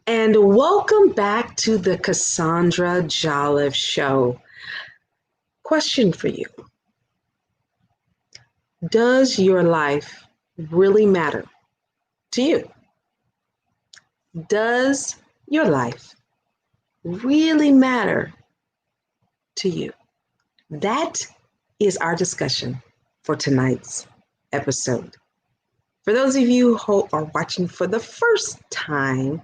And welcome back to the Cassandra Jolliffe Show. Question for you. Does your life really matter to you? Does your life really matter to you? That is our discussion for tonight's episode. For those of you who are watching for the first time,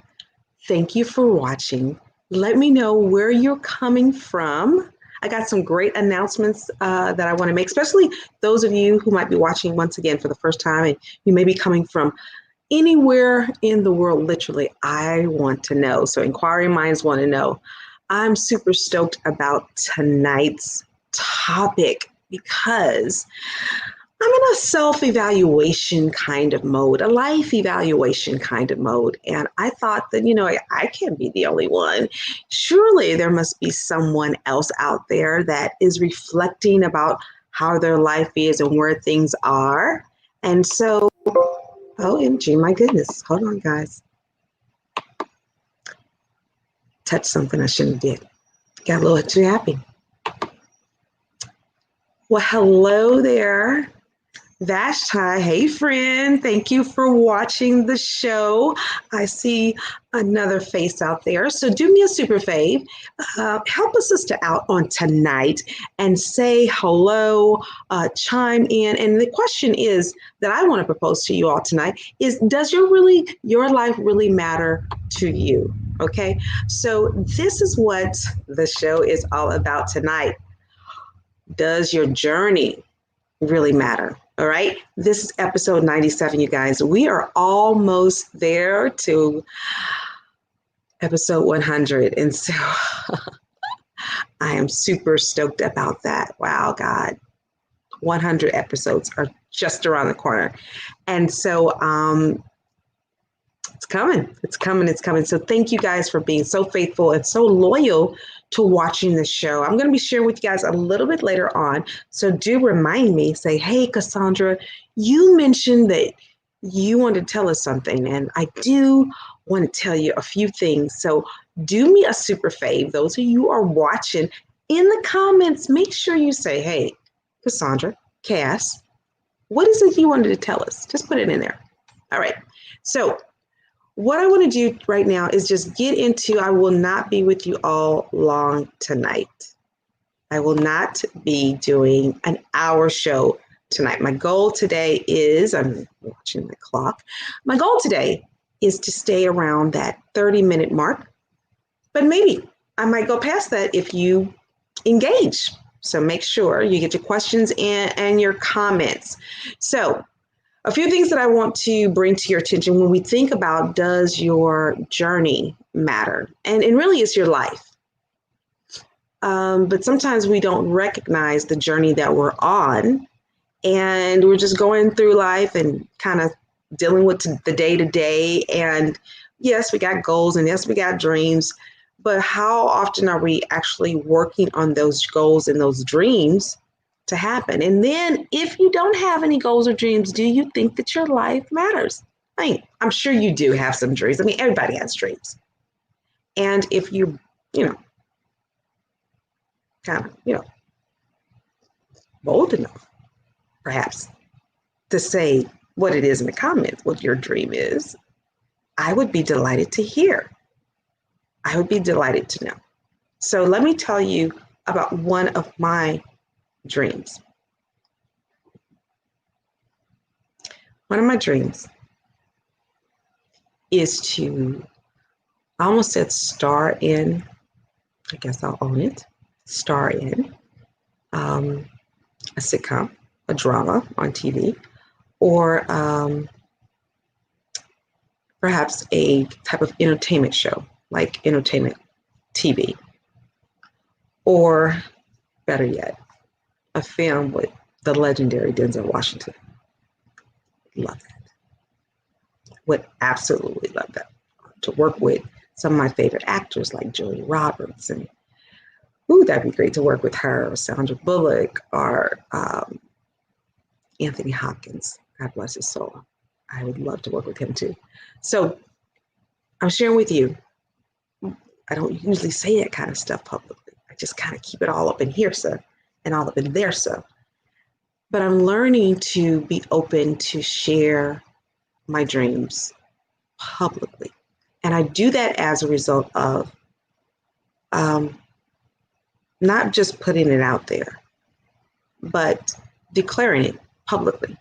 thank you for watching. Let me know where you're coming from. I got some great announcements that I want to make, especially those of you who might be watching once again for the first time and you may be coming from anywhere in the world, literally. I want to know. So inquiring minds want to know. I'm super stoked about tonight's topic because I'm in a self-evaluation kind of mode, a life evaluation kind of mode. And I thought that, I can't be the only one. Surely there must be someone else out there that is reflecting about how their life is and where things are. And so, OMG, my goodness. Hold on, guys. Touched something I shouldn't have did. Got a little too happy. Well, hello there. Vashti, hey friend, thank you for watching the show. I see another face out there. So do me a super fave. Help a sister out on tonight and say hello, chime in. And the question is that I want to propose to you all tonight is, does your life really matter to you? Okay, so this is what the show is all about tonight. Does your journey really matter? All right. This is episode 97, you guys. We are almost there to episode 100. And so I am super stoked about that. Wow, God. 100 episodes are just around the corner. And so it's coming. It's coming. It's coming. So thank you guys for being so faithful and so loyal to watching the show. I'm going to be sharing with you guys a little bit later on. So do remind me, say, hey, Cassandra, you mentioned that you wanted to tell us something. And I do want to tell you a few things. So do me a super fave. Those of you who are watching, in the comments, make sure you say, hey, Cassandra, Cass, what is it you wanted to tell us? Just put it in there. All right. So what I want to do right now is just get into, I will not be with you all long tonight. I will not be doing an hour show tonight. My goal today is, I'm watching my clock. My goal today is to stay around that 30-minute mark, but maybe I might go past that if you engage. So make sure you get your questions in and your comments. So a few things that I want to bring to your attention when we think about, does your journey matter? And really it's your life. But sometimes we don't recognize the journey that we're on, and we're just going through life and kind of dealing with the day to day. And yes, we got goals and yes, we got dreams, but how often are we actually working on those goals and those dreams to happen? And then if you don't have any goals or dreams, do you think that your life matters? I mean, I'm sure you do have some dreams. I mean, everybody has dreams. And if you kind of, bold enough, perhaps, to say what it is in the comments, what your dream is, I would be delighted to hear. I would be delighted to know. So let me tell you about one of my dreams. One of my dreams is to, I almost said star in, I guess I'll own it, star in a sitcom, a drama on TV, or perhaps a type of entertainment show, like entertainment TV, or better yet, a film with the legendary Denzel Washington. Love that. Would absolutely love that. To work with some of my favorite actors like Julia Roberts, and that'd be great to work with her, or Sandra Bullock, or Anthony Hopkins. God bless his soul. I would love to work with him too. So I'm sharing with you I don't usually say that kind of stuff publicly. I just kind of keep it all up in here, so, and all up in there, so. But I'm learning to be open to share my dreams publicly. And I do that as a result of not just putting it out there, but declaring it publicly.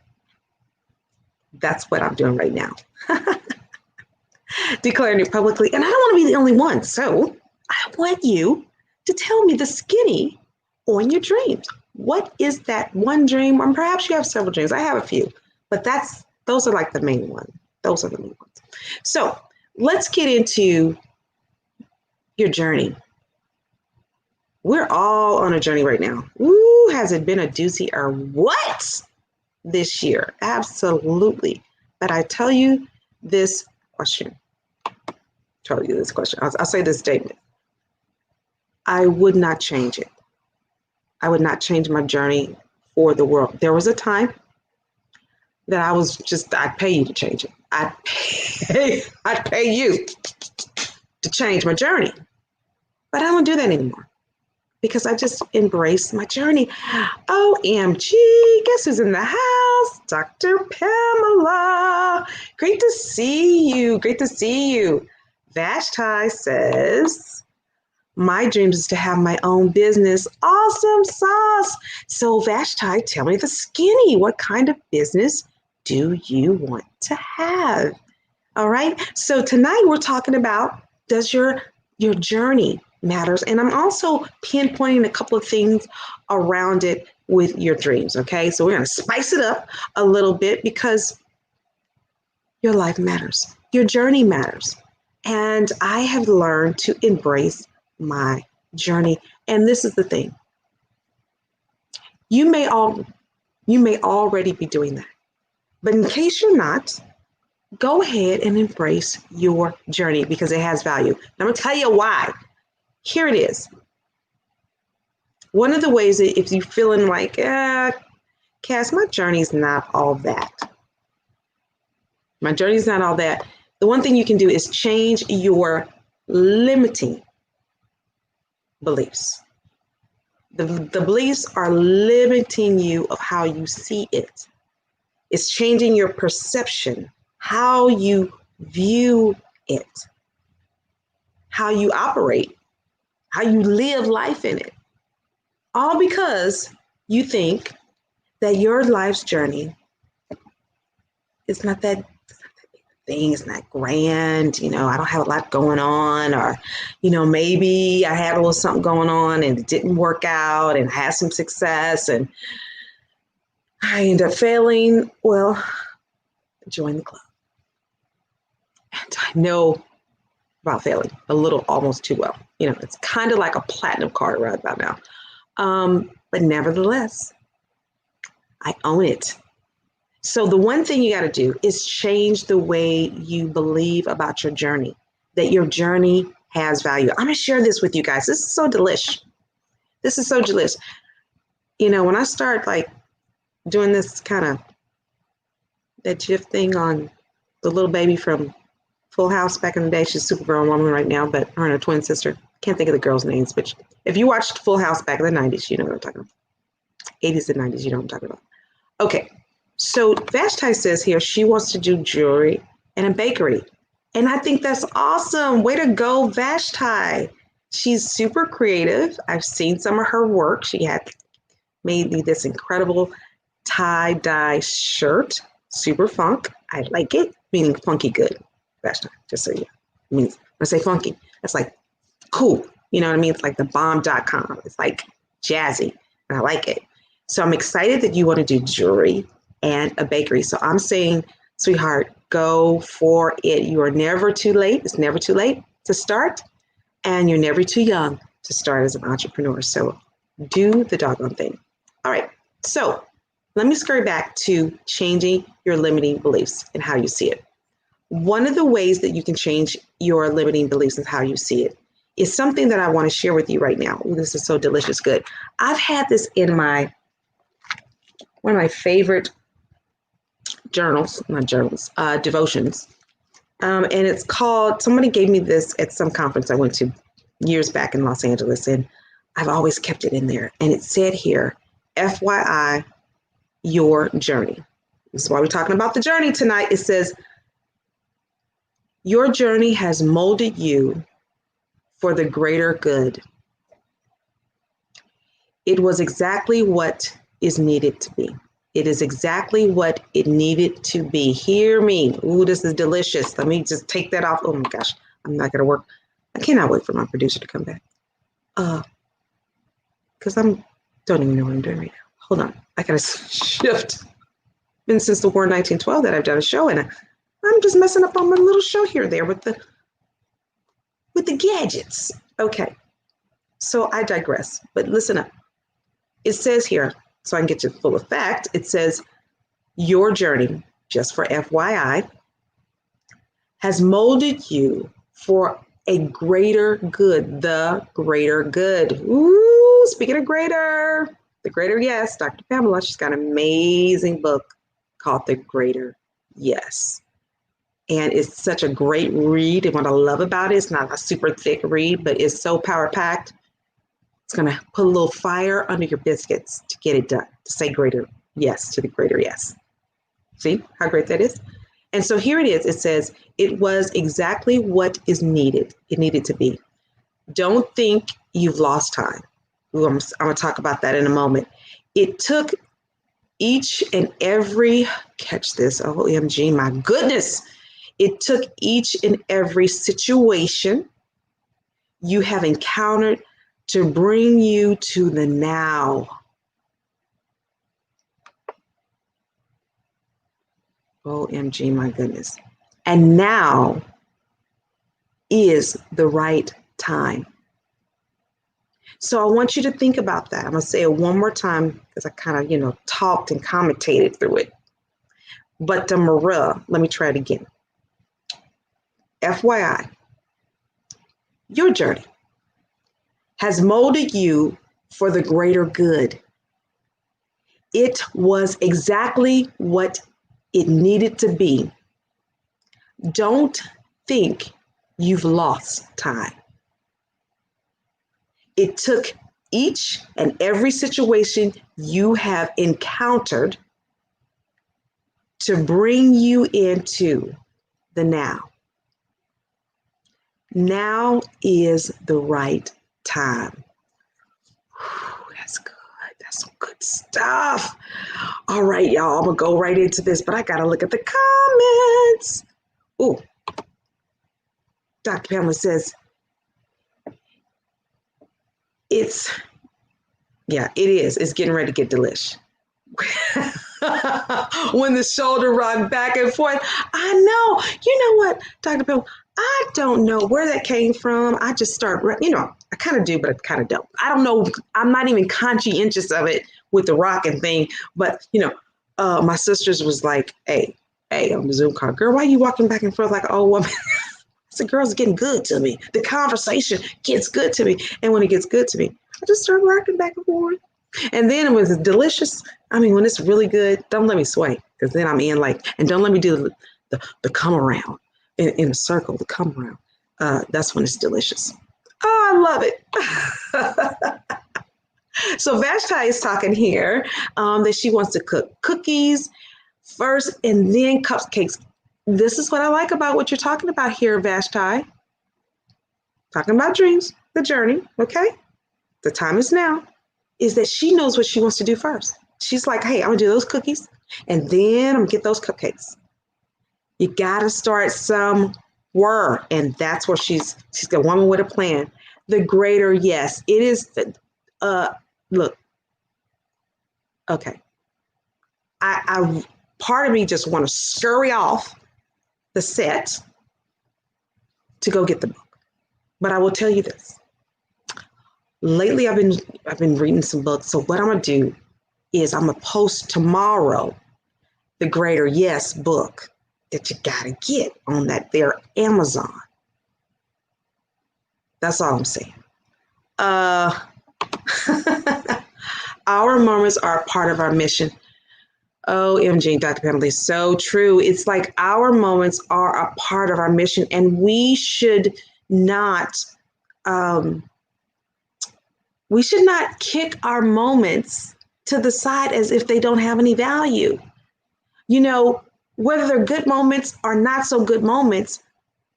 That's what I'm doing right now. Declaring it publicly. And I don't want to be the only one. So I want you to tell me the skinny on your dreams. What is that one dream? Or perhaps you have several dreams. I have a few, but those are like the main ones. Those are the main ones. So let's get into your journey. We're all on a journey right now. Ooh, has it been a doozy or what this year? Absolutely. But I tell you this question. I'll say this statement. I would not change it. I would not change my journey for the world. There was a time that I'd pay you to change it. I'd pay you to change my journey. But I don't do that anymore because I just embrace my journey. OMG, guess who's in the house? Dr. Pamela. Great to see you. Great to see you. Vashti says, my dreams is to have my own business. Awesome sauce. So Vashti, tell me the skinny. What kind of business do you want to have? All right. So tonight we're talking about, does your journey matters? And I'm also pinpointing a couple of things around it with your dreams. Okay. So we're going to spice it up a little bit because your life matters. Your journey matters. And I have learned to embrace my journey. And this is the thing. You may already be doing that. But in case you're not, go ahead and embrace your journey because it has value. I'm going to tell you why. Here it is. One of the ways that if you're feeling like, Cass, my journey's not all that. My journey's not all that. The one thing you can do is change your limiting beliefs. The beliefs are limiting you of how you see it. It's changing your perception, how you view it, how you operate, how you live life in it. All because you think that your life's journey is not that thing, it's not grand, I don't have a lot going on, or, maybe I had a little something going on and it didn't work out and I had some success and I ended up failing. Well, join the club. And I know about failing a little, almost too well. It's kind of like a platinum card right about now. But nevertheless, I own it. So the one thing you got to do is change the way you believe about your journey, that your journey has value. I'm going to share this with you guys. This is so delish. This is so delish. When I start doing this kind of that GIF thing on the little baby from Full House back in the day, she's a super grown woman right now, but her and her twin sister, can't think of the girls' names, but if you watched Full House back in the 90s, you know what I'm talking about. 80s and 90s, you know what I'm talking about. Okay. So Vashti says here she wants to do jewelry and a bakery. And I think that's awesome. Way to go, Vashti. She's super creative. I've seen some of her work. She had made me this incredible tie-dye shirt. Super funk. I like it, meaning funky good. Vashti, just so you know. When I say funky, that's like cool. You know what I mean? It's like the bomb.com. It's like jazzy. And I like it. So I'm excited that you want to do jewelry and a bakery. So I'm saying, sweetheart, go for it. You are never too late. It's never too late to start. And you're never too young to start as an entrepreneur. So do the doggone thing. All right. So let me scurry back to changing your limiting beliefs and how you see it. One of the ways that you can change your limiting beliefs and how you see it is something that I want to share with you right now. Ooh, this is so delicious good. I've had this in one of my favorite devotions. And it's called, somebody gave me this at some conference I went to years back in Los Angeles, and I've always kept it in there. And it said here, FYI, your journey. This is why we're talking about the journey tonight. It says, your journey has molded you for the greater good. It was exactly what is needed to be. It is exactly what it needed to be. Hear me. Ooh, this is delicious. Let me just take that off. Oh my gosh, I'm not gonna work. I cannot wait for my producer to come back. Because don't even know what I'm doing right now. Hold on, I gotta shift. Been since the war in 1912 that I've done a show, and I'm just messing up on my little show here there with the gadgets. Okay, so I digress, but listen up. It says here, so I can get to full effect, it says, your journey, just for FYI, has molded you for a greater good, the greater good. Ooh, speaking of greater, the greater yes, Dr. Pamela, she's got an amazing book called The Greater Yes. And it's such a great read. And what I love about it, it's not a super thick read, but it's so power-packed. It's going to put a little fire under your biscuits to get it done, to say greater yes to the greater yes. See how great that is? And so here it is. It says, it was exactly what is needed. It needed to be. Don't think you've lost time. Ooh, I'm going to talk about that in a moment. It took each and every, catch this, OMG, my goodness. It took each and every situation you have encountered to bring you to the now. OMG, my goodness. And now is the right time. So I want you to think about that. I'm going to say it one more time because I kind of, talked and commentated through it. But the Maria, let me try it again. FYI, your journey has molded you for the greater good. It was exactly what it needed to be. Don't think you've lost time. It took each and every situation you have encountered to bring you into the now. Now is the right time. Whew, that's good. That's some good stuff. All right, y'all, I'm going to go right into this, but I got to look at the comments. Ooh, Dr. Pamela says, it is. It's getting ready to get delish. When the shoulder rock back and forth. I know. You know what, Dr. Pamela? I don't know where that came from. I just start, I kind of do, but I kind of don't. I don't know. I'm not even conscientious of it with the rocking thing. But, my sisters was like, hey, on the Zoom call, girl, why are you walking back and forth like an old woman? I said, girl's getting good to me. The conversation gets good to me. And when it gets good to me, I just start rocking back and forth. And then it was delicious. I mean, when it's really good, don't let me sway, because then I'm in and don't let me do the come around in a circle, the come around. That's when it's delicious. Oh, I love it. So Vashti is talking here that she wants to cook cookies first and then cupcakes. This is what I like about what you're talking about here, Vashti. Talking about dreams, the journey, okay? The time is now. Is that she knows what she wants to do first. She's like, hey, I'm gonna do those cookies and then I'm gonna get those cupcakes. You gotta start somewhere. And that's where she's a woman with a plan. The greater yes. It is, look, okay. I part of me just want to scurry off the set to go get the book. But I will tell you this. Lately, I've been reading some books. So what I'm gonna do is I'm gonna post tomorrow the Greater Yes book that you gotta get on that there Amazon. That's all I'm saying. Our moments are part of our mission. OMG, Dr. Pamela, is so true. It's like our moments are a part of our mission, and we should not um, we should not kick our moments to the side as if they don't have any value. You know, whether they're good moments or not so good moments,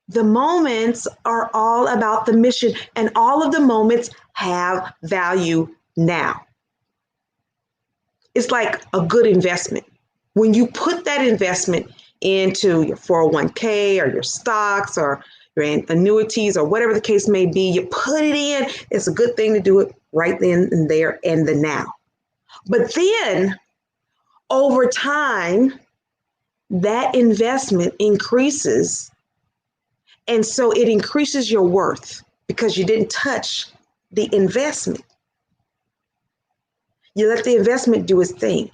the moments are all about the mission, and all of the moments have value now. It's like a good investment. When you put that investment into your 401k or your stocks or your annuities or whatever the case may be, you put it in, it's a good thing to do it right then and there and the now. But then over time, that investment increases. And so it increases your worth because you didn't touch the investment. You let the investment do its thing,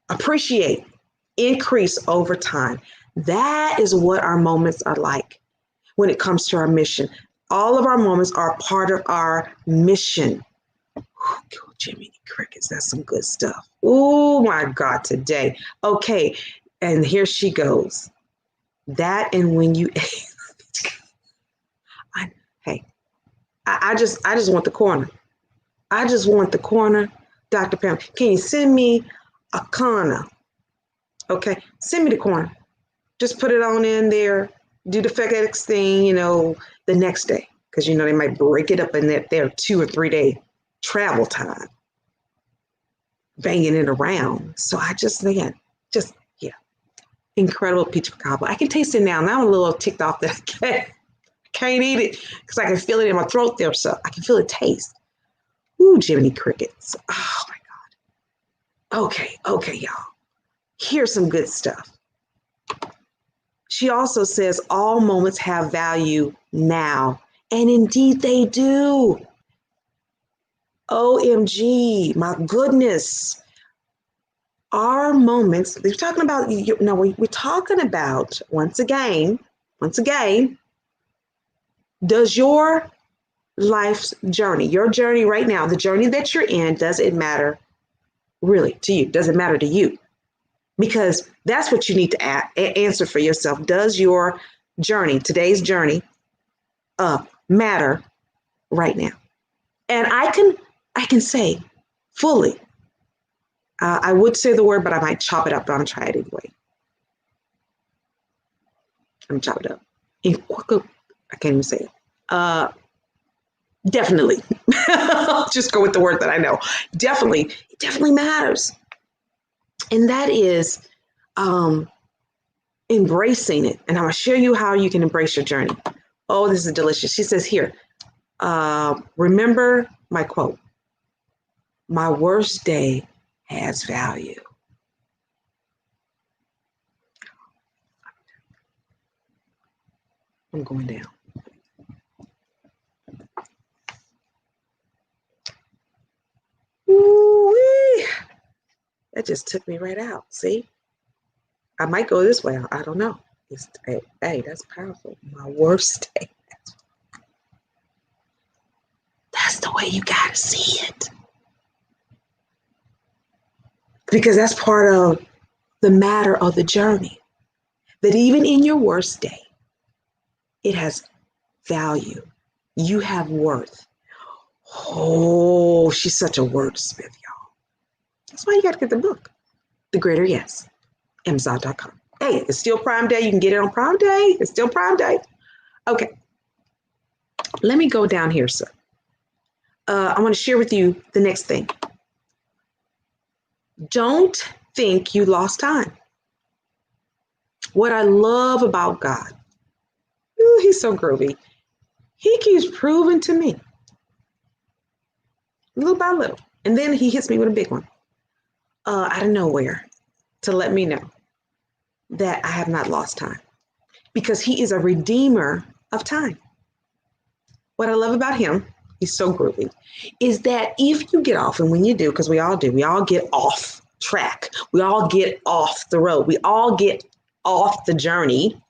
appreciate, increase over time. That is what our moments are like when it comes to our mission. All of our moments are part of our mission. Jiminy Crickets, that's some good stuff. Oh my God, today. Okay, and here she goes. That and when you, I just want the corner. I just want the corner. Dr. Pam, can you send me a corner? Okay, send me the corner. Just put it on in there. Do the FedEx thing, the next day. Because, they might break it up in their 2 or 3 day travel time. Banging it around. So I just, yeah. Incredible peach cobbler. I can taste it now. Now I'm a little ticked off that I can't eat it because I can feel it in my throat there. So I can feel the taste. Ooh, Jiminy Crickets. Oh my God. Okay, y'all. Here's some good stuff. She also says all moments have value now. And indeed they do. OMG, my goodness. Our moments, we're talking about, we're talking about, once again, does your life's journey, your journey right now, the journey that you're in, does it matter really to you? Does it matter to you? Because that's what you need to answer for yourself. Does your journey, today's journey, matter right now? And I can say fully, I would say the word, but I might chop it up, but I'm going to try it anyway. I'm going to chop it up. I can't even say it. Definitely. Just go with the word that I know. Definitely. It definitely matters. And that is embracing it. And I'm going to show you how you can embrace your journey. Oh, this is delicious. She says here, remember my quote, my worst day has value. I'm going down. Ooh-wee. That just took me right out. See? I might go this way. I don't know. Hey, that's powerful. My worst day. That's the way you got to see it. Because that's part of the matter of the journey. That even in your worst day, it has value. You have worth. Oh, she's such a wordsmith, y'all. That's why you got to get the book. The Greater Yes. Amazon.com. Hey, it's still Prime Day. You can get it on Prime Day. It's still Prime Day. Okay. Let me go down here, sir. I want to share with you the next thing. Don't think you lost time. What I love about God, he's so groovy. He keeps proving to me, little by little, and then he hits me with a big one out of nowhere to let me know that I have not lost time because he is a redeemer of time. What I love about him, he's so groovy, is that if you get off, and when you do, because we all do, we all get off track. We all get off the road. We all get off the journey.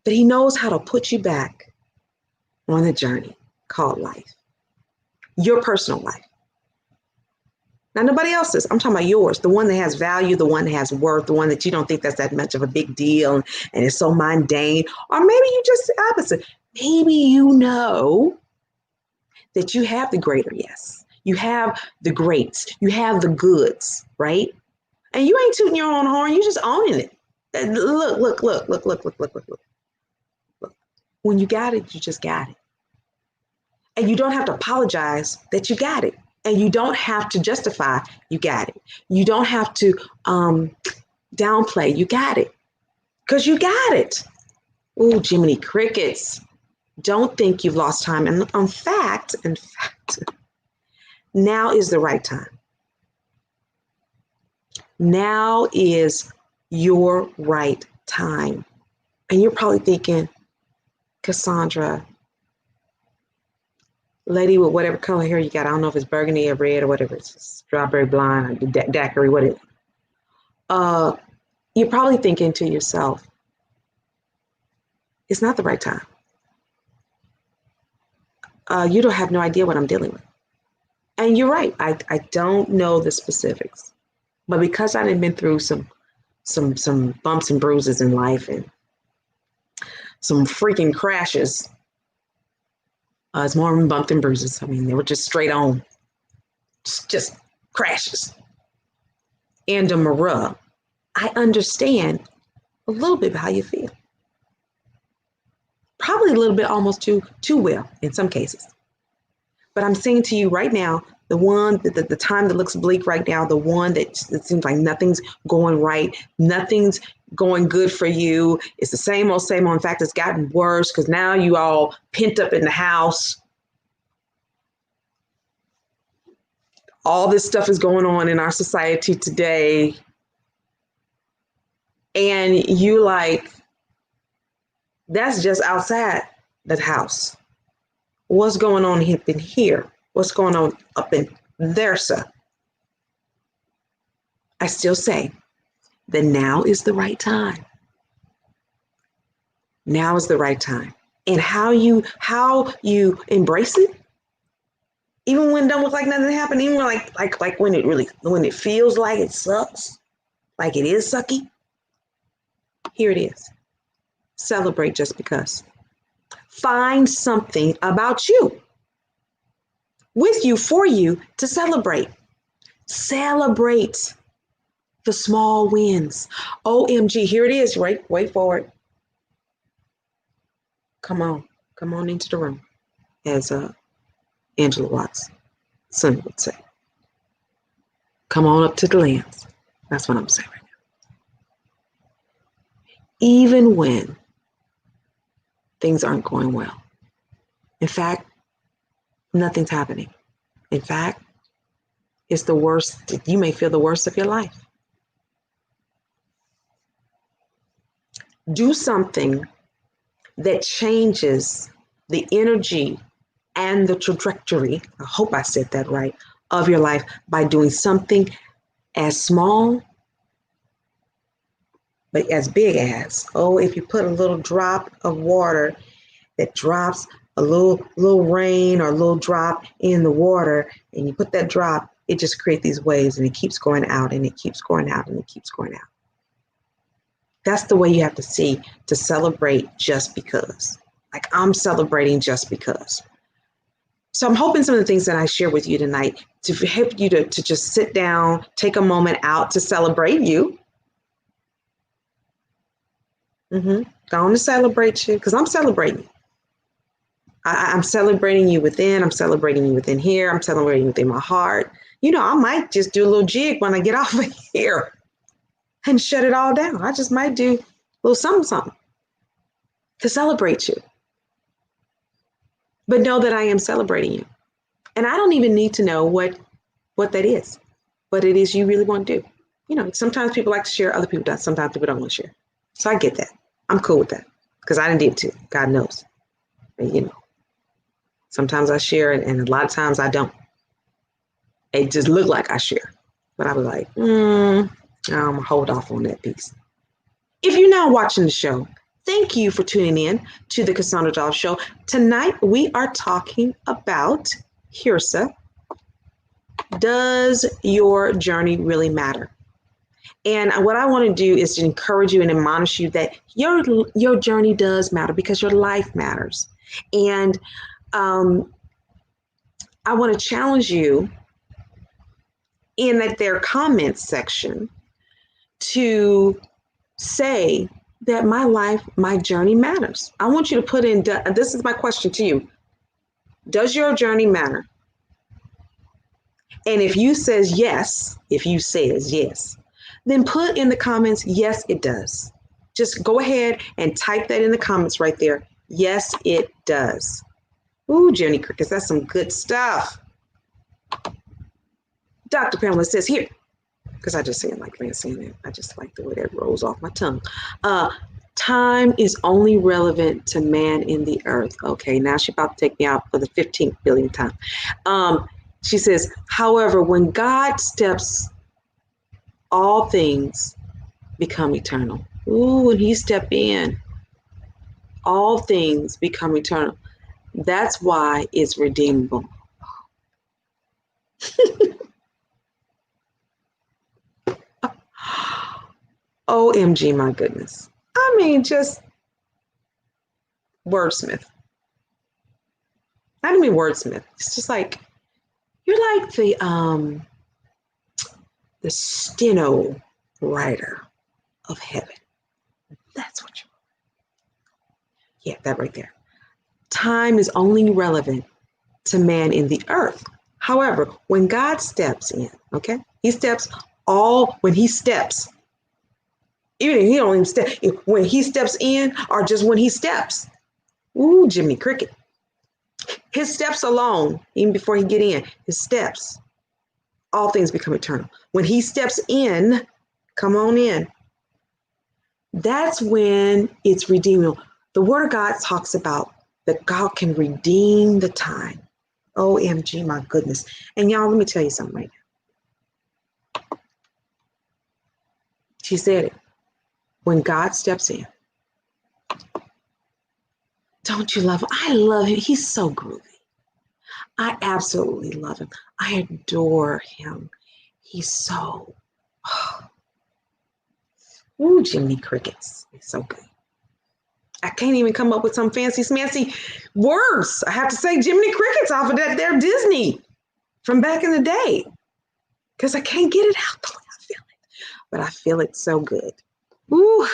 But he knows how to put you back on the journey called life, your personal life. Now, nobody else's. I'm talking about yours, the one that has value, the one that has worth, the one that you don't think that's that much of a big deal and it's so mundane. Or maybe you just the opposite. Maybe you know that you have the greater yes. You have the greats. You have the goods, right? And you ain't tooting your own horn. You just owning it. Look. When you got it, you just got it. And you don't have to apologize that you got it. And you don't have to justify you got it. You don't have to downplay you got it. Because you got it. Ooh, Jiminy Crickets. Don't think you've lost time. And in fact, now is the right time. Now is your right time. And you're probably thinking, Cassandra, lady with whatever color hair you got, I don't know if it's burgundy or red or whatever, it's strawberry blonde, or daiquiri, whatever. You're probably thinking to yourself, it's not the right time. You don't have no idea what I'm dealing with. And you're right, I don't know the specifics. But because I've been through some bumps and bruises in life and some freaking crashes, it's more than bumps and bruises. I mean, they were just straight on, just crashes. And a Mara, I understand a little bit how you feel. Probably a little bit almost too well in some cases. But I'm saying to you right now, the time that looks bleak right now, the one that it seems like nothing's going right, nothing's going good for you. It's the same old, same old. In fact, it's gotten worse because now you all pent up in the house. All this stuff is going on in our society today. And you like, that's just outside the house. What's going on up in here? What's going on up in there, sir? I still say that now is the right time. Now is the right time. And how you embrace it, even when it don't look like nothing happened, even when like when it feels like it sucks, like it is sucky. Here it is. Celebrate just because. Find something about you, with you, for you to celebrate. Celebrate the small wins. OMG, here it is. Wait for it. Come on into the room, as Angela Watts' son would say. Come on up to the lens. That's what I'm saying right now. Even when things aren't going well. In fact, nothing's happening. In fact, it's the worst. You may feel the worst of your life. Do something that changes the energy and the trajectory, I hope I said that right, of your life by doing something as small, but as big as, if you put a little drop of water that drops a little rain or a little drop in the water, and you put that drop, it just creates these waves and it keeps going out and it keeps going out and it keeps going out. That's the way you have to see to celebrate just because. Like, I'm celebrating just because. So I'm hoping some of the things that I share with you tonight to help you to just sit down, take a moment out to celebrate you. Going to celebrate you because I'm celebrating you. I'm celebrating you within. I'm celebrating you within here. I'm celebrating within my heart. I might just do a little jig when I get off of here and shut it all down. I just might do a little something to celebrate you. But know that I am celebrating you. And I don't even need to know what that is, what it is you really want to do. Sometimes people like to share, other people don't. Sometimes people don't want to share. So I get that. I'm cool with that because I didn't need to. God knows. And, sometimes I share and a lot of times I don't. It just looked like I share. But I was like, I'm going to hold off on that piece. If you're now watching the show, thank you for tuning in to the Cassandra Doll Show. Tonight, we are talking about Hirsa. Does your journey really matter? And what I want to do is to encourage you and admonish you that your journey does matter because your life matters. And I want to challenge you in their comments section to say that my life, my journey matters. I want you to put in, this is my question to you. Does your journey matter? And if you says yes, then put in the comments, yes, it does. Just go ahead and type that in the comments right there. Yes, it does. Ooh, Jenny Crickets, that's some good stuff. Dr. Pamela says here, because I just say it like Lance saying it. I just like the way that rolls off my tongue. Time is only relevant to man in the earth. Okay, now she's about to take me out for the 15th billionth time. She says, however, when God steps, all things become eternal. Ooh, when he step in, all things become eternal. That's why it's redeemable. OMG, my goodness. I mean, just wordsmith. I don't mean wordsmith. It's just like, you're like the steno writer of heaven. That's what you are. Yeah, that right there. Time is only relevant to man in the earth. However, when God steps in, okay, when he steps, even if he don't even step, when he steps in or just when he steps, ooh, Jiminy Cricket. His steps alone, even before he get in, his steps, all things become eternal. When he steps in, come on in, that's when it's redeemable. The word of God talks about that God can redeem the time. OMG, my goodness. And y'all, let me tell you something right now. She said it. When God steps in. Don't you love him? I love him. He's so groovy. I absolutely love him. I adore him. He's so, ooh, Jiminy Crickets. He's so good. I can't even come up with some fancy smancy words. I have to say Jiminy Crickets off of that there Disney from back in the day. Because I can't get it out the way I feel it. But I feel it so good. Ooh,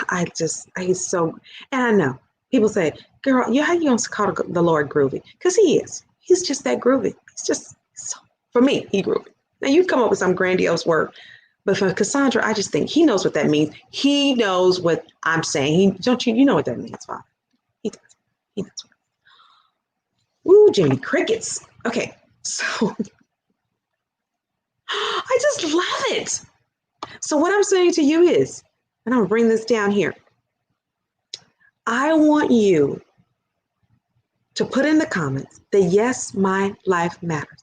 he's so, and I know. People say, girl, how you gonna call the Lord groovy? Because he is. He's just that groovy. He's just, so, for me, he groovy. Now you come up with some grandiose word. But for Cassandra, I just think he knows what that means. He knows what I'm saying. You know what that means, Father. He does. He knows what. Ooh, Jimmy Crickets. Okay, so I just love it. So what I'm saying to you is, and I'm gonna bring this down here. I want you to put in the comments that yes, my life matters.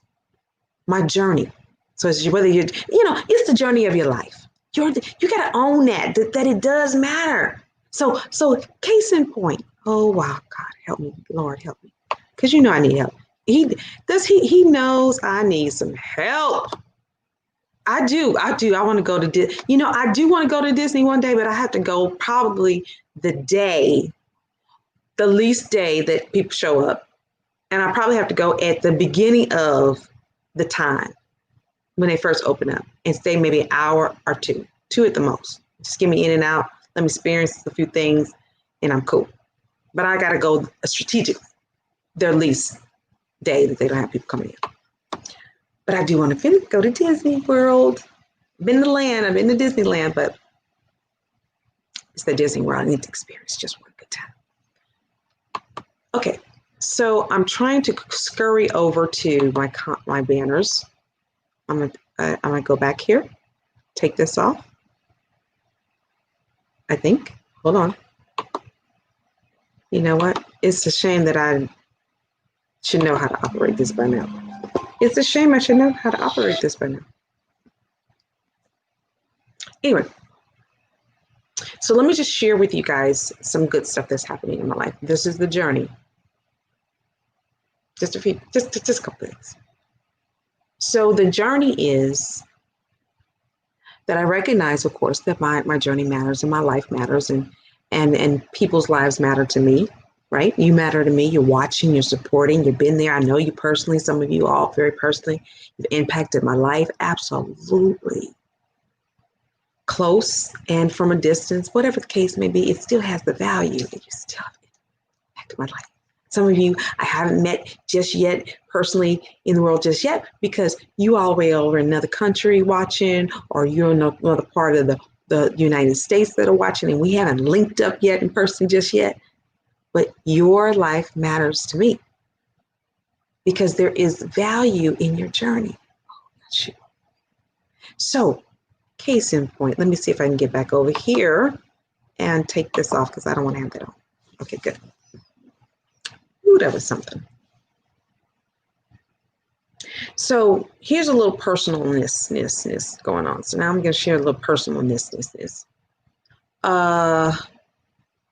My journey. So it's whether it's the journey of your life. You got to own that it does matter. So case in point. Oh wow, God help me, Lord help me, because I need help. He knows I need some help. I do. I want to go to Disney. I do want to go to Disney one day, but I have to go probably the least day that people show up, and I probably have to go at the beginning of the time. When they first open up and stay maybe an hour or two at the most. Just get me in and out. Let me experience a few things and I'm cool. But I got to go strategic, their least day that they don't have people coming in. But I do want to go to Disney World. I've been to Disneyland, but it's the Disney World. I need to experience just one good time. Okay, so I'm trying to scurry over to my banners. I'm gonna go back here, take this off. I think. Hold on. You know what? It's a shame that I should know how to operate this by now. It's a shame I should know how to operate this by now. Anyway, so let me just share with you guys some good stuff that's happening in my life. This is the journey. Just a couple things. So the journey is that I recognize, of course, that my journey matters and my life matters and people's lives matter to me. right? You matter to me. You're watching, you're supporting, you've been there. I know you personally, some of you all very personally. You've impacted my life. Absolutely. Close and from a distance, whatever the case may be, it still has the value. It just still impacted my life. Some of you I haven't met just yet, personally in the world just yet, because you all way over in another country watching, or you're in another part of the United States that are watching, and we haven't linked up yet in person just yet. But your life matters to me because there is value in your journey. So, case in point, let me see if I can get back over here and take this off because I don't want to have that on. Okay, good. Ooh, that was something. So here's a little personalness going on. So now I'm going to share a little personalness.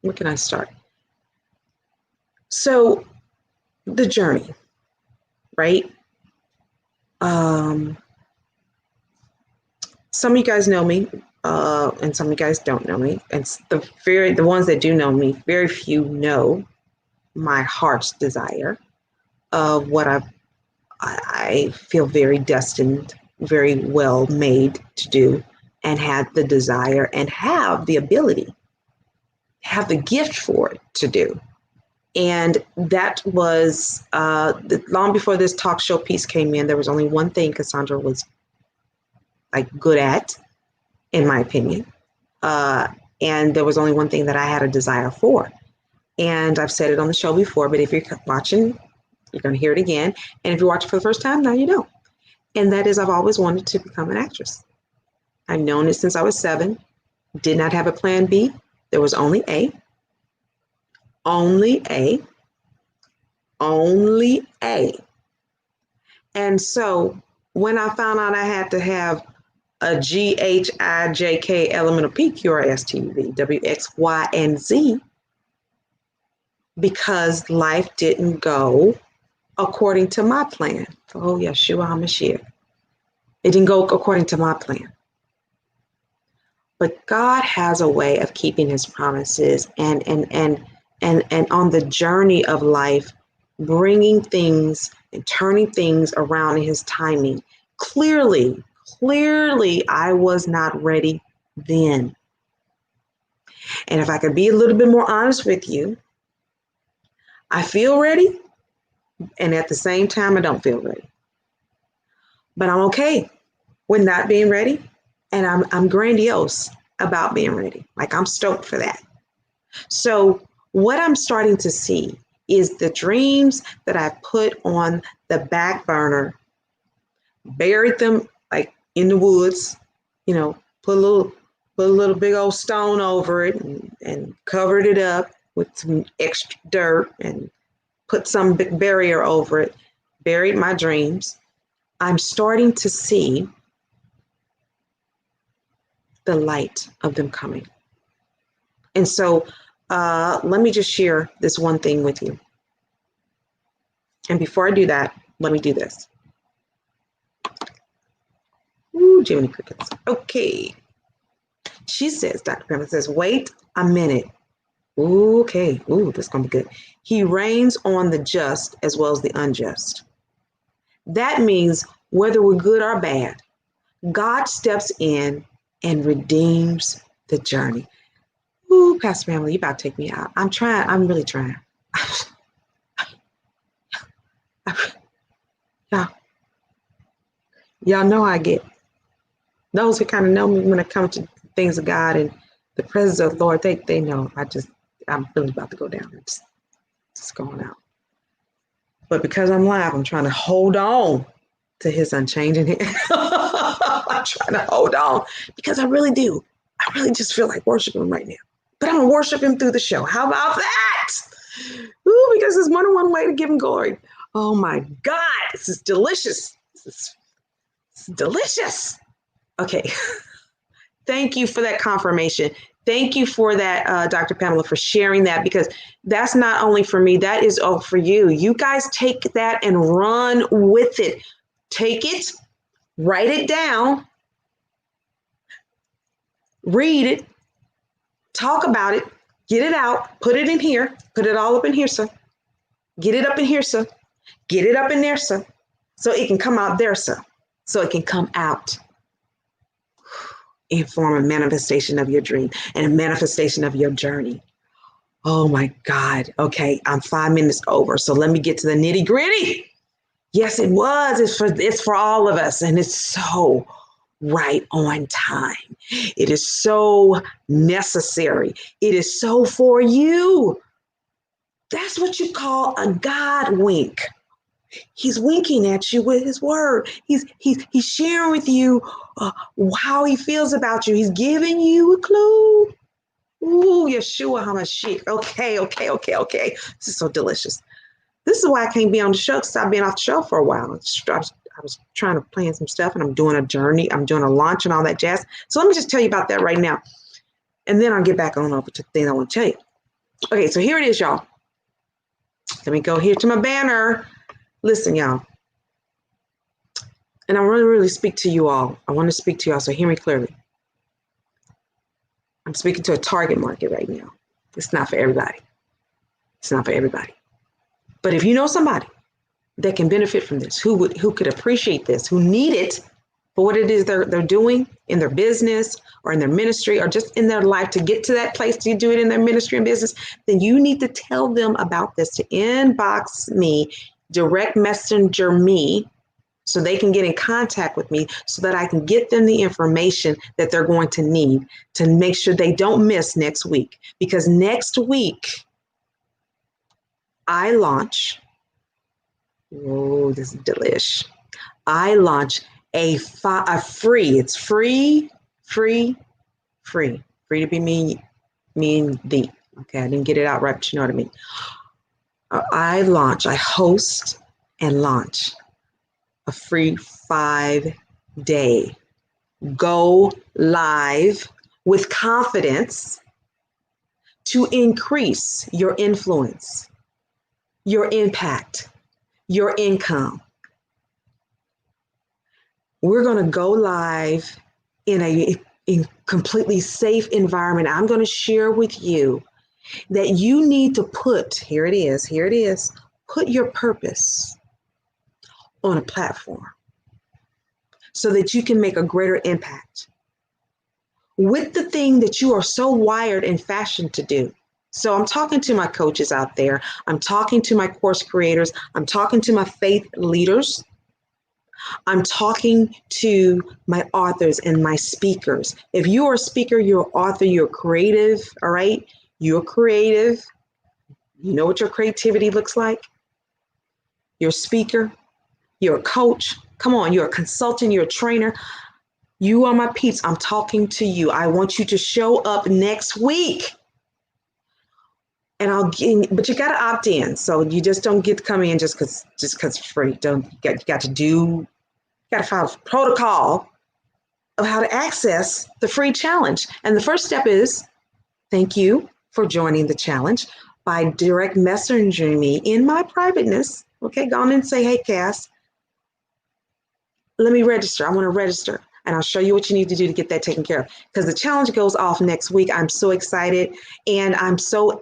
Where can I start? So the journey, right? Some of you guys know me, and some of you guys don't know me. And the ones that do know me, very few know my heart's desire of what I feel very destined, very well made to do, and had the desire and have the ability, have the gift for it to do. And that was long before this talk show piece came in. There was only one thing Cassandra was like good at, in my opinion. And there was only one thing that I had a desire for. And I've said it on the show before, but if you're watching, you're going to hear it again. And if you're watching for the first time, now you know. And that is, I've always wanted to become an actress. I've known it since I was 7. Did not have a plan B. There was only A. Only A. Only A. And so when I found out I had to have a G, H, I, J, K element of P, Q, R, S, T, U, V, W, X, Y, and Z, because life didn't go according to my plan. Oh, Yeshua HaMashiach. It didn't go according to my plan. But God has a way of keeping his promises and on the journey of life, bringing things and turning things around in his timing. Clearly, I was not ready then. And if I could be a little bit more honest with you, I feel ready, and at the same time, I don't feel ready. But I'm okay with not being ready, and I'm grandiose about being ready. Like, I'm stoked for that. So what I'm starting to see is the dreams that I put on the back burner, buried them like in the woods, put a little big old stone over it and covered it up with some extra dirt and put some big barrier over it, buried my dreams. I'm starting to see the light of them coming. And so let me just share this one thing with you. And before I do that, let me do this. Ooh, Jiminy Crickets. Okay. She says, Dr. Pamela says, wait a minute. Ooh, okay. Ooh, this is going to be good. He reigns on the just as well as the unjust. That means whether we're good or bad, God steps in and redeems the journey. Ooh, Pastor Pamela, you about to take me out. I'm trying. I'm really trying. Y'all know how I get. Those who kind of know me when it comes to things of God and the presence of the Lord, they know I'm really about to go down. It's just going out. But because I'm live, I'm trying to hold on to his unchanging hand. I'm trying to hold on because I really do. I really just feel like worshiping him right now. But I'm going to worship him through the show. How about that? Ooh, because there's more than one way to give him glory. Oh my God, this is delicious. This is delicious. Okay. Thank you for that confirmation. Thank you for that, Dr. Pamela, for sharing that, because that's not only for me, that is all for you. You guys take that and run with it. Take it, write it down, read it, talk about it, Get it out. Put it in here. Put it all up in here, sir. Get it up in here, sir. Get it up in there, sir. So it can come out there, sir. So it can come out in form of manifestation of your dream and a manifestation of your journey. Oh my God. Okay, I'm 5 minutes over. So let me get to the nitty gritty. Yes, it was. It's for all of us. And it's so right on time. It is so necessary. It is so for you. That's what you call a God wink. He's winking at you with his word. He's sharing with you how he feels about you. He's giving you a clue. Ooh, Yeshua HaMashiach. Okay. This is so delicious. This is why I can't be on the show, because I've been off the show for a while. I was trying to plan some stuff, and I'm doing a journey. I'm doing a launch and all that jazz. So let me just tell you about that right now. And then I'll get back on over to the thing I want to tell you. Okay, so here it is, y'all. Let me go here to my banner. Listen, y'all. And I want to really speak to you all. I want to speak to you all, so hear me clearly. I'm speaking to a target market right now. It's not for everybody. It's not for everybody. But if you know somebody that can benefit from this, who could appreciate this, who need it for what it is they're doing in their business or in their ministry or just in their life to get to that place to do it in their ministry and business, then you need to tell them about this, to inbox me, direct messenger me, so they can get in contact with me so that I can get them the information that they're going to need to make sure they don't miss next week. Because next week, I launch, oh, this is delish. I launch a free, it's free to be me and thee. Okay, I didn't get it out right, but you know what I mean. I host and launch a free 5-day go live with confidence to increase your influence, your impact, your income. We're going to go live in a completely safe environment. I'm going to share with you that you need to put, here it is, put your purpose on a platform so that you can make a greater impact with the thing that you are so wired and fashioned to do. So I'm talking to my coaches out there. I'm talking to my course creators. I'm talking to my faith leaders. I'm talking to my authors and my speakers. If you're a speaker, you're an author, you're creative, all right? You're creative. You know what your creativity looks like? You're a speaker. You're a coach. Come on, you're a consultant, you're a trainer. You are my peeps. I'm talking to you. I want you to show up next week. But you got to opt in. So you just don't get to come in just because it's free. You got to follow protocol of how to access the free challenge. And the first step is, thank you for joining the challenge by direct messaging me in my privateness. Okay, go on and say, hey, Cass, let me register. I want to register. And I'll show you what you need to do to get that taken care of. Because the challenge goes off next week. I'm so excited. And I'm so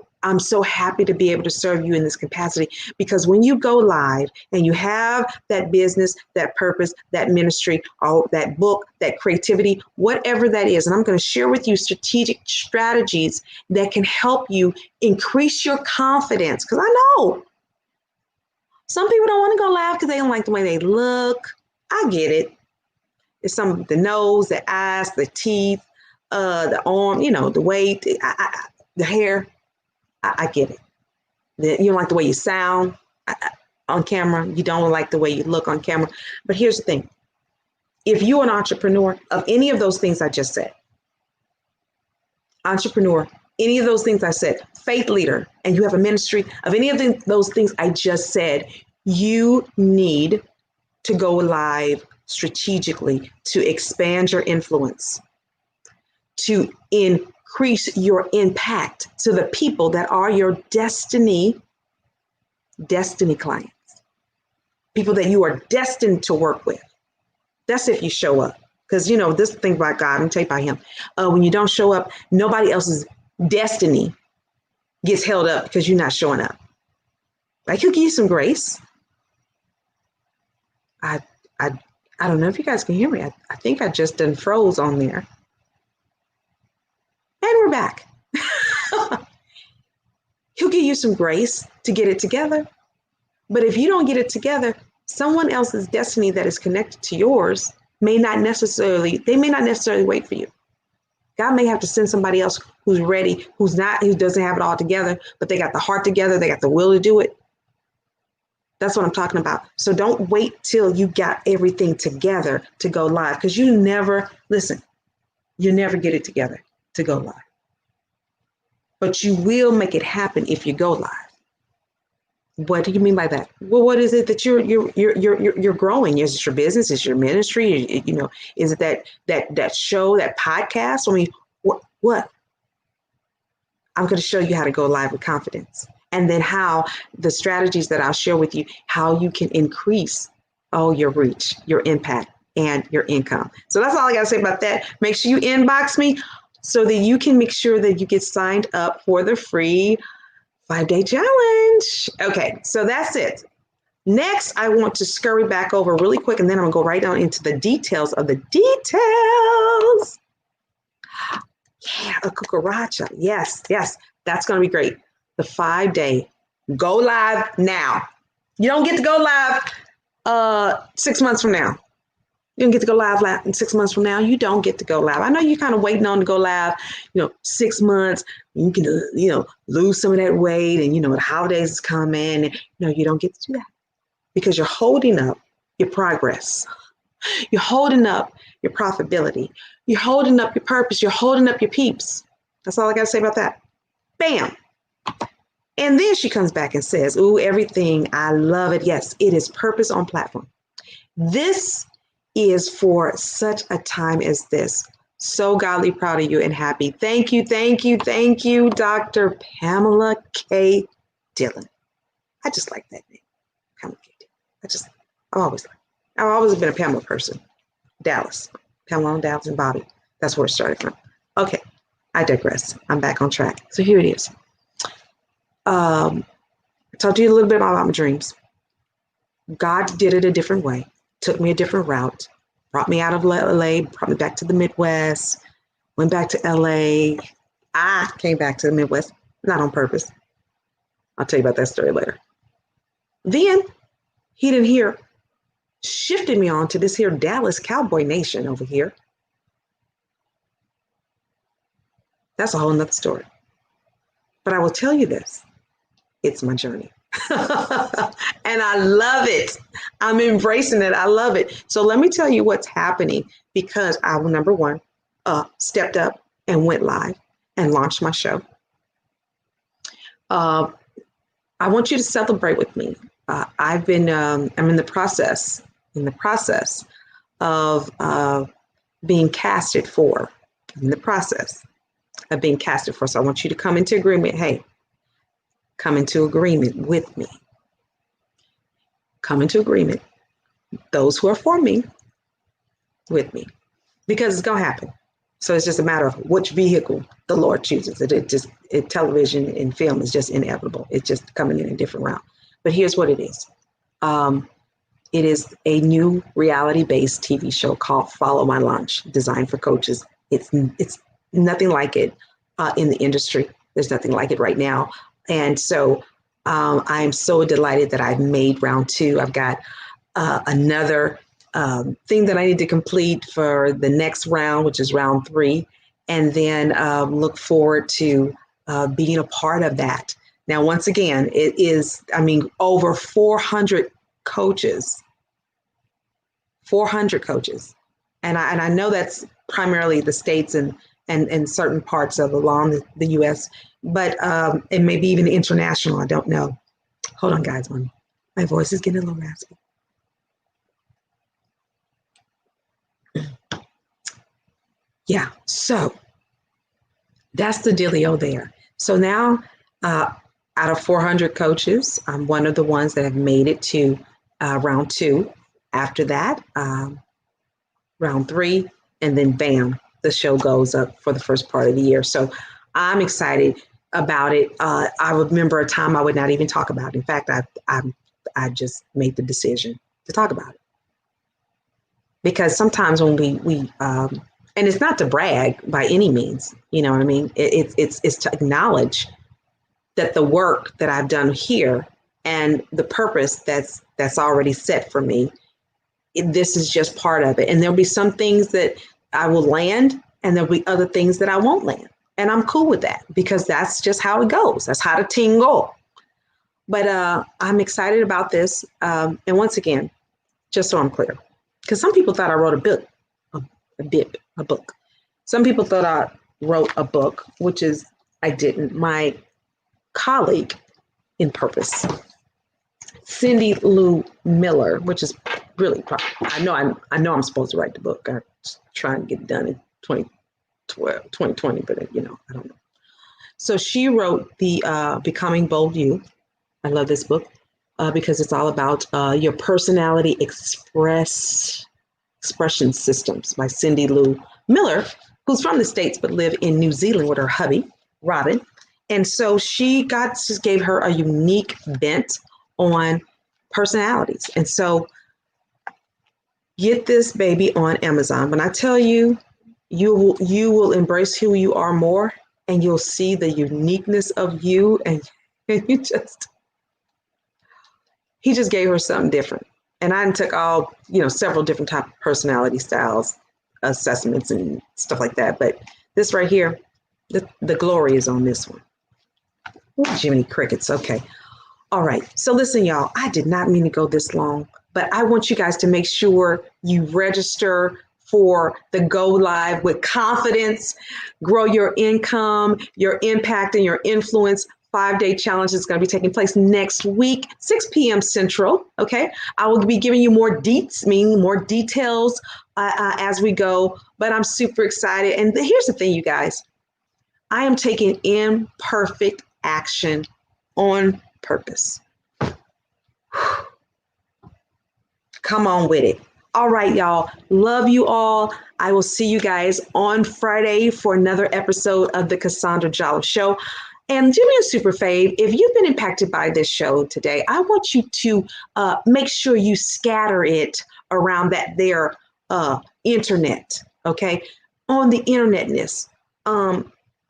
happy to be able to serve you in this capacity, because when you go live and you have that business, that purpose, that ministry, or that book, that creativity, whatever that is, and I'm going to share with you strategic strategies that can help you increase your confidence. Because I know some people don't want to go live because they don't like the way they look. I get it. It's the nose, the eyes, the teeth, the arm, the weight, the hair. I get it. You don't like the way you sound on camera. You don't like the way you look on camera. But here's the thing. If you're an entrepreneur of any of those things I just said, entrepreneur, any of those things I said, faith leader, and you have a ministry of any of those things I just said, you need to go live strategically to expand your influence, to increase your impact to the people that are your destiny clients, people that you are destined to work with. That's if you show up. Because, this thing about God, I'm tell you about him. When you don't show up, nobody else's destiny gets held up because you're not showing up. Like, he'll give you some grace. I don't know if you guys can hear me. I think I just done froze on there. And we're back. He'll give you some grace to get it together. But if you don't get it together, someone else's destiny that is connected to yours may not necessarily wait for you. God may have to send somebody else who's ready, who doesn't have it all together, but they got the heart together, they got the will to do it. That's what I'm talking about. So don't wait till you got everything together to go live, because you never get it together to go live. But you will make it happen if you go live. What do you mean by that? Well, what is it that you're growing? Is it your business? Is it your ministry? Is it that show, that podcast? I mean, what? I'm going to show you how to go live with confidence, and then how the strategies that I'll share with you, how you can increase your reach, your impact, and your income. So that's all I got to say about that. Make sure you inbox me so that you can make sure that you get signed up for the free 5-day challenge. Okay, so that's it. Next, I want to scurry back over really quick, and then I'm going to go right down into the details of the details. Yeah, a cucaracha. Yes, that's going to be great. The 5-day. Go live now. You don't get to go live 6 months from now. You don't get to go live in 6 months from now. You don't get to go live. I know you're kind of waiting on to go live, 6 months. You can, lose some of that weight, and, the holidays is coming. No, you don't get to do that, because you're holding up your progress. You're holding up your profitability. You're holding up your purpose. You're holding up your peeps. That's all I got to say about that. Bam. And then she comes back and says, ooh, everything. I love it. Yes, it is purpose on platform. This is for such a time as this. So godly proud of you and happy. Thank you, Dr. Pamela K. Dillon. I just like that name, Pamela K. Dillon. I've always been a Pamela person. Dallas, Pamela, Dallas, and Bobby. That's where it started from. Okay, I digress. I'm back on track. So here it is. Talk to you a little bit about my dreams. God did it a different way. Took me a different route, brought me out of LA, brought me back to the Midwest, went back to LA. I came back to the Midwest, not on purpose. I'll tell you about that story later. Then he didn't hear, shifted me on to this here Dallas Cowboy Nation over here. That's a whole nother story. But I will tell you this, it's my journey. And I love it. I'm embracing it. I love it. So let me tell you what's happening, because I, number one, stepped up and went live and launched my show. I want you to celebrate with me. I'm in the process of being casted for. So I want you to come into agreement. Hey, come into agreement with me. Come into agreement. Those who are for me, with me, because it's going to happen. So it's just a matter of which vehicle the Lord chooses. Television and film is just inevitable. It's just coming in a different route. But here's what it is. It is a new reality-based TV show called Follow My Launch, designed for coaches. It's nothing like it in the industry. There's nothing like it right now. And so I'm so delighted that I've made round 2. I've got another thing that I need to complete for the next round, which is round 3. And then look forward to being a part of that. Now, once again, it is, over 400 coaches. 400 coaches. And I know that's primarily the states and certain parts of along the U.S., but it may be even international. I don't know. Hold on, guys. My voice is getting a little raspy. Yeah, so that's the dealio there. So now, out of 400 coaches, I'm one of the ones that have made it to round 2. After that, round 3, and then bam, the show goes up for the first part of the year. So I'm excited about it. I remember a time I would not even talk about it. In fact, I just made the decision to talk about it, because sometimes when we and it's not to brag by any means, you know what I mean? It's to acknowledge that the work that I've done here and the purpose that's already set for me, this is just part of it. And there'll be some things that I will land, and there'll be other things that I won't land. And I'm cool with that, because that's just how it goes. That's how the team goes. But I'm excited about this. And once again, just so I'm clear, because some people thought I wrote a book. Some people thought I wrote a book, which is I didn't. My colleague in Purpose, Cindy Lou Miller, which is really, I know I'm supposed to write the book. I'm trying to get it done in 2020, but I don't know. So she wrote the Becoming Bold You. I love this book because it's all about your personality expression systems by Cindy Lou Miller, who's from the States but live in New Zealand with her hubby, Robin. And so just gave her a unique bent on personalities. And so get this baby on Amazon. When I tell you, you will embrace who you are more, and you'll see the uniqueness of you. And he just gave her something different. And I took several different type of personality styles, assessments and stuff like that. But this right here, the glory is on this one. Ooh, Jiminy Crickets. Okay. All right. So listen, y'all, I did not mean to go this long, but I want you guys to make sure you register for the Go Live with Confidence, Grow Your Income, Your Impact, and Your Influence 5-day challenge. Is going to be taking place next week, 6 p.m. Central. Okay. I will be giving you more details as we go, but I'm super excited. And here's the thing, you guys, I am taking imperfect action on purpose. Come on with it. All right, y'all. Love you all. I will see you guys on Friday for another episode of the Cassandra Jolliffe Show. And do me a super fave. If you've been impacted by this show today, I want you to make sure you scatter it around that there internet, okay? On the internetness.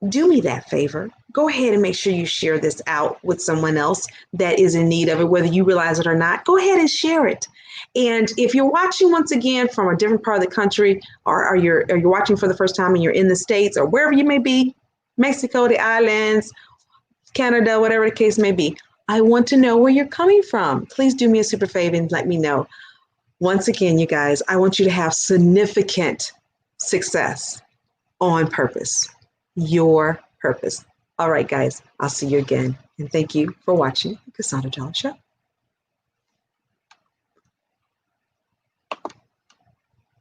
Do me that favor. Go ahead and make sure you share this out with someone else that is in need of it, whether you realize it or not. Go ahead and share it. And if you're watching once again from a different part of the country, or you're watching for the first time and you're in the States or wherever you may be, Mexico, the islands, Canada, whatever the case may be, I want to know where you're coming from. Please do me a super favor and let me know. Once again, you guys, I want you to have significant success on purpose. Your purpose. All right, guys, I'll see you again. And thank you for watching the Cassandra Jolliffe Show.